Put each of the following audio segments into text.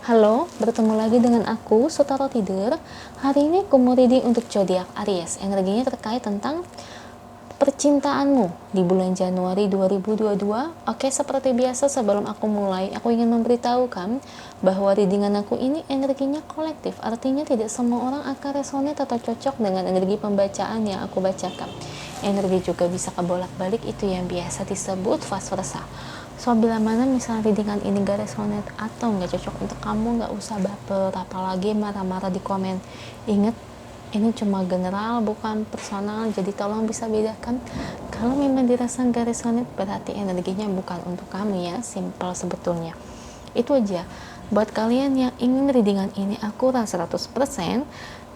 Halo, bertemu lagi dengan aku, Sutaro Tidur. Hari ini aku mau reading untuk zodiak Aries. Energinya terkait tentang percintaanmu di bulan Januari 2022. Oke, seperti biasa sebelum aku mulai, aku ingin memberitahukan bahwa readingan aku ini energinya kolektif. Artinya tidak semua orang akan resonate atau cocok dengan energi pembacaan yang aku bacakan. Energi juga bisa kebolak-balik, itu yang biasa disebut vice versa. So, bila mana misalnya readingan ini gak resonate atau gak cocok untuk kamu, gak usah baper, apalagi marah-marah di komen. Ingat, ini cuma general, bukan personal, jadi tolong bisa bedakan. Kalau memang dirasa gak resonate, berarti energinya bukan untuk kamu ya, simple sebetulnya. Itu aja. Buat kalian yang ingin readingan ini akurat 100%,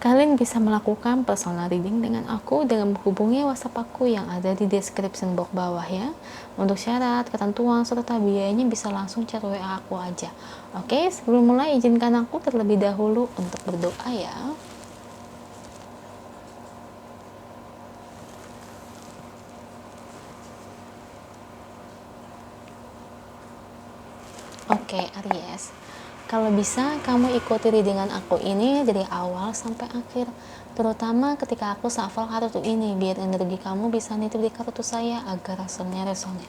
kalian bisa melakukan personal reading dengan aku dengan menghubungi WhatsApp aku yang ada di description box bawah ya. Untuk syarat, ketentuan, serta biayanya bisa langsung chat WA aku aja. Oke, sebelum mulai izinkan aku terlebih dahulu untuk berdoa ya. Oke, Aries. Kalau bisa, kamu ikuti readingan aku ini dari awal sampai akhir. Terutama ketika aku shuffle kartu ini, biar energi kamu bisa nitip di kartu saya agar hasilnya resonate.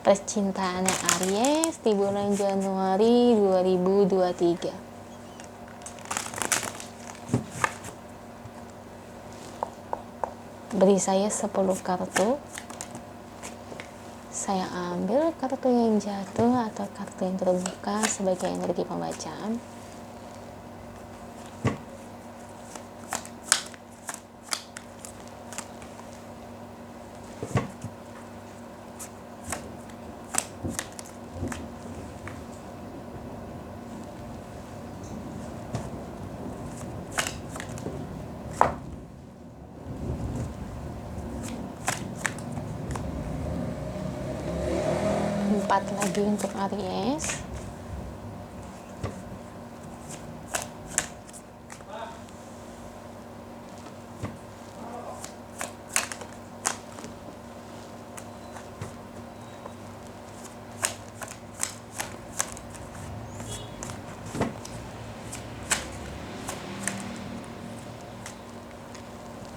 Percintaannya Aries di bulan Januari 2023. Beri saya 10 kartu. Saya ambil kartu yang jatuh atau kartu yang terbuka sebagai energi pembacaan. Empat lagi untuk Aries.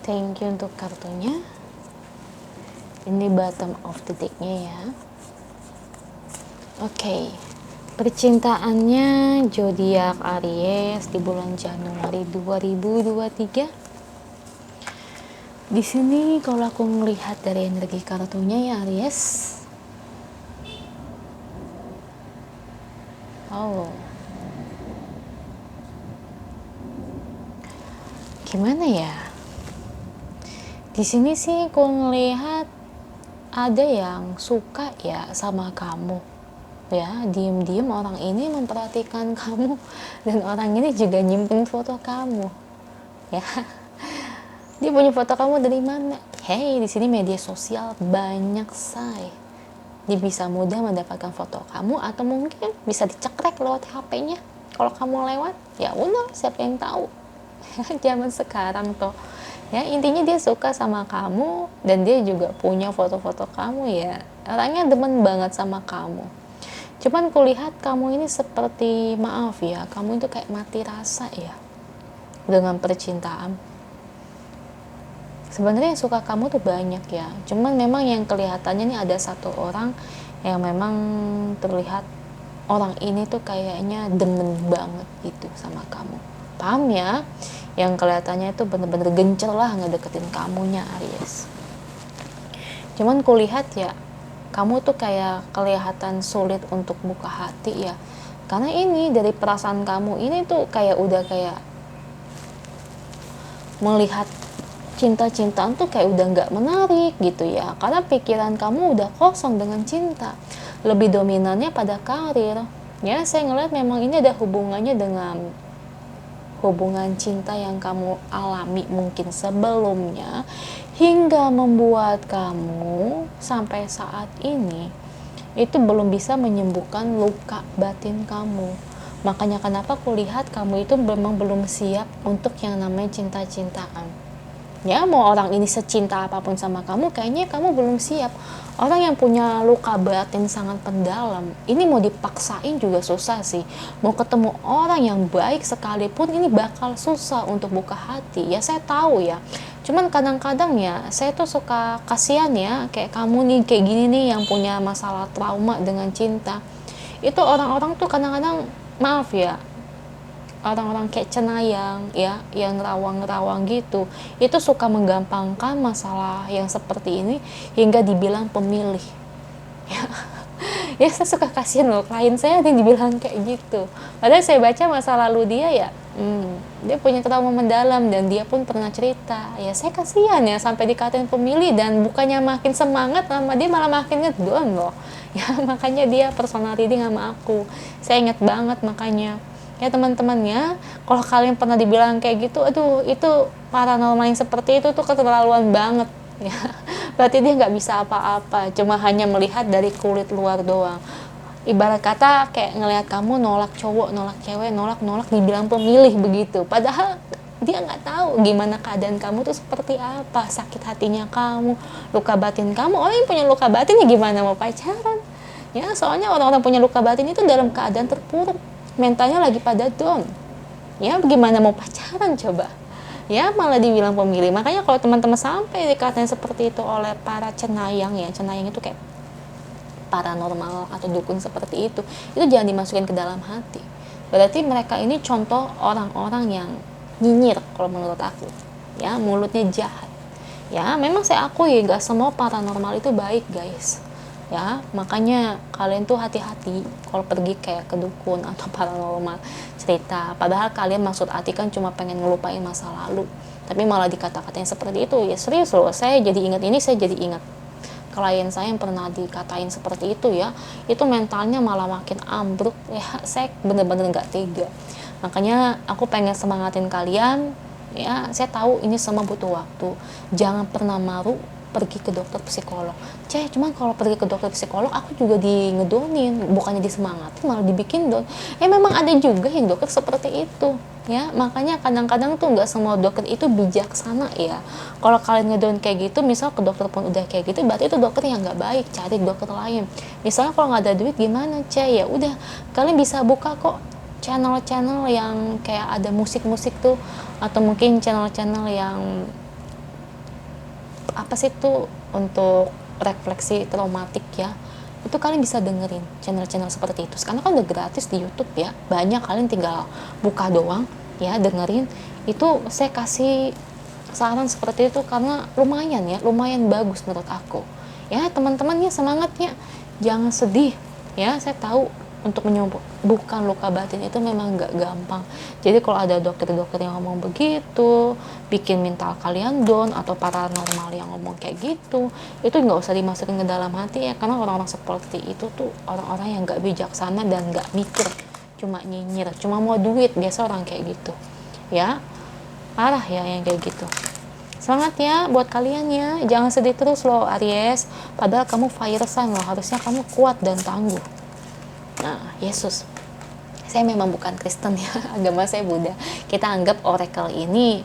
Thank you untuk kartunya. Ini bottom of the deck-nya ya. Oke, percintaannya zodiak Aries di bulan Januari 2023. Di sini kalau aku melihat dari energi kartunya ya Aries. Oh. Gimana ya? Di sini sih aku melihat ada yang suka ya sama kamu. Ya, diem-diem orang ini memperhatikan kamu dan orang ini juga nyimpen foto kamu. Ya. Dia punya foto kamu dari mana? Hey, di sini media sosial banyak say. Dia bisa mudah mendapatkan foto kamu atau mungkin bisa dicekrek lewat HP-nya. Kalau kamu lewat, ya udah, siapa yang tahu. Zaman sekarang tuh. Ya, intinya dia suka sama kamu dan dia juga punya foto-foto kamu ya. Orangnya demen banget sama kamu. Cuman kulihat kamu ini seperti, maaf ya, kamu itu kayak mati rasa ya dengan percintaan. Sebenarnya yang suka kamu tuh banyak ya, cuman memang yang kelihatannya nih ada satu orang yang memang terlihat orang ini tuh kayaknya demen banget gitu sama kamu. Paham ya? Yang kelihatannya itu bener-bener gencer lah ngedeketin kamunya Aries. Cuman kulihat ya, kamu tuh kayak kelihatan sulit untuk buka hati ya. Karena ini dari perasaan kamu ini tuh kayak udah kayak melihat cinta-cintaan tuh kayak udah nggak menarik gitu ya. Karena pikiran kamu udah kosong dengan cinta. Lebih dominannya pada karir. Ya, saya ngeliat memang ini ada hubungannya dengan hubungan cinta yang kamu alami mungkin sebelumnya hingga membuat kamu sampai saat ini itu belum bisa menyembuhkan luka batin kamu. Makanya kenapa aku lihat kamu itu memang belum siap untuk yang namanya cinta-cintaan. Ya, mau orang ini secinta apapun sama kamu, kayaknya kamu belum siap. Orang yang punya luka batin sangat pendalam, ini mau dipaksain juga susah sih. Mau ketemu orang yang baik sekalipun, ini bakal susah untuk buka hati. Ya, saya tahu ya. Cuman kadang-kadang ya, saya tuh suka kasihan ya, kayak kamu nih, kayak gini nih, yang punya masalah trauma dengan cinta. Itu orang-orang tuh kadang-kadang, maaf ya, orang-orang kayak cenayang ya, yang rawang-rawang gitu, itu suka menggampangkan masalah yang seperti ini hingga dibilang pemilih ya. Ya, saya suka kasihan loh, klien saya ada yang dibilang kayak gitu, padahal saya baca masa lalu dia ya, dia punya trauma mendalam dan dia pun pernah cerita. Ya, saya kasihan ya sampai dikatain pemilih, dan bukannya makin semangat sama dia malah makin ngedon loh ya. Makanya dia personal reading sama aku, saya inget banget. Makanya ya teman-temannya, kalau kalian pernah dibilang kayak gitu, aduh, itu paranormal yang seperti itu tuh keterlaluan banget ya. Berarti dia nggak bisa apa-apa, cuma hanya melihat dari kulit luar doang. Ibarat kata kayak ngelihat kamu nolak cowok, nolak cewek, nolak dibilang pemilih begitu, padahal dia nggak tahu gimana keadaan kamu tuh seperti apa, sakit hatinya kamu, luka batin kamu. Orang yang punya luka batin ya gimana mau pacaran ya, soalnya orang-orang punya luka batin itu dalam keadaan terpuruk, mentalnya lagi pada down ya, gimana mau pacaran coba ya, malah dibilang pemilih. Makanya kalau teman-teman sampai dikatain seperti itu oleh para cenayang ya, cenayang itu kayak paranormal atau dukun seperti itu jangan dimasukin ke dalam hati. Berarti mereka ini contoh orang-orang yang nyinyir kalau menurut aku ya, mulutnya jahat ya. Memang saya akui gak semua paranormal itu baik guys ya, makanya kalian tuh hati-hati kalau pergi kayak ke dukun atau paranormal cerita, padahal kalian maksud hati kan cuma pengen ngelupain masa lalu, tapi malah dikata-katain seperti itu. Ya serius loh, saya jadi ingat ini, saya jadi ingat klien saya yang pernah dikatain seperti itu ya, itu mentalnya malah makin ambruk ya. Saya bener-bener gak tega. Makanya aku pengen semangatin kalian ya, saya tahu ini semua butuh waktu. Jangan pernah malu pergi ke dokter psikolog. Cuman kalau pergi ke dokter psikolog aku juga di ngedonin, bukannya disemangatin malah dibikin down. Memang ada juga yang dokter seperti itu ya. Makanya kadang-kadang tuh nggak semua dokter itu bijaksana ya. Kalau kalian ngedown kayak gitu, misal ke dokter pun udah kayak gitu, berarti itu dokter yang nggak baik, cari dokter lain. Misalnya kalau nggak ada duit gimana ya udah, kalian bisa buka kok channel-channel yang kayak ada musik-musik tuh, atau mungkin channel-channel yang apa sih tuh untuk refleksi traumatik ya, itu kalian bisa dengerin channel-channel seperti itu. Sekarang kan udah gratis di YouTube ya, banyak, kalian tinggal buka doang ya, dengerin. Itu saya kasih saran seperti itu karena lumayan ya, lumayan bagus menurut aku ya. Teman-temannya semangatnya, jangan sedih ya. Saya tahu untuk menyembuhkan luka batin itu memang gak gampang. Jadi kalau ada dokter-dokter yang ngomong begitu, bikin mental kalian down, atau paranormal yang ngomong kayak gitu, itu nggak usah dimasukin ke dalam hati ya, karena orang-orang seperti itu tuh orang-orang yang gak bijaksana dan gak mikir, cuma nyinyir, cuma mau duit. Biasa orang kayak gitu ya, parah ya yang kayak gitu. Semangat ya buat kalian ya, jangan sedih terus loh Aries, padahal kamu fire sign loh, harusnya kamu kuat dan tangguh. Nah, Yesus, saya memang bukan Kristen ya, agama saya Buddha. Kita anggap oracle ini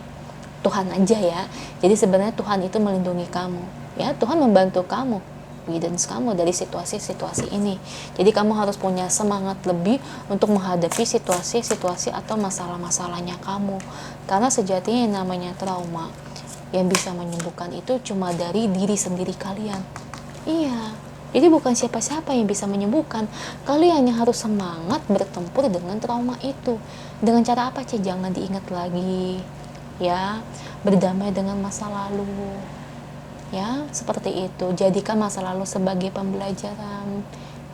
Tuhan aja ya. Jadi sebenarnya Tuhan itu melindungi kamu ya, Tuhan membantu kamu, guidance kamu dari situasi-situasi ini. Jadi kamu harus punya semangat lebih untuk menghadapi situasi-situasi atau masalah-masalahnya kamu. Karena sejatinya yang namanya trauma, yang bisa menyembuhkan itu cuma dari diri sendiri kalian. Iya. Jadi bukan siapa-siapa yang bisa menyembuhkan. Kalian yang harus semangat bertempur dengan trauma itu. Dengan cara apa? Jangan diingat lagi ya, berdamai dengan masa lalu ya, seperti itu. Jadikan masa lalu sebagai pembelajaran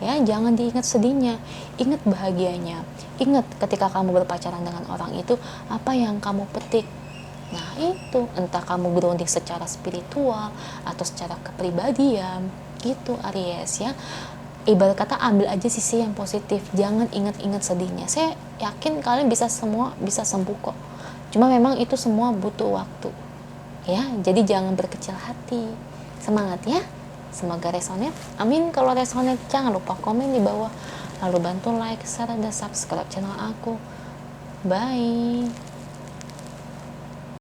ya, jangan diingat sedihnya, ingat bahagianya. Ingat ketika kamu berpacaran dengan orang itu, apa yang kamu petik. Nah itu, entah kamu grounding secara spiritual atau secara kepribadian gitu Aries ya. Ibarat kata ambil aja sisi yang positif, jangan ingat-ingat sedihnya. Saya yakin kalian semua bisa sembuh kok, cuma memang itu semua butuh waktu ya. Jadi jangan berkecil hati, semangat ya. Semoga resonate, amin. Kalau resonate jangan lupa komen di bawah. Lalu bantu like, share, dan subscribe channel aku. Bye.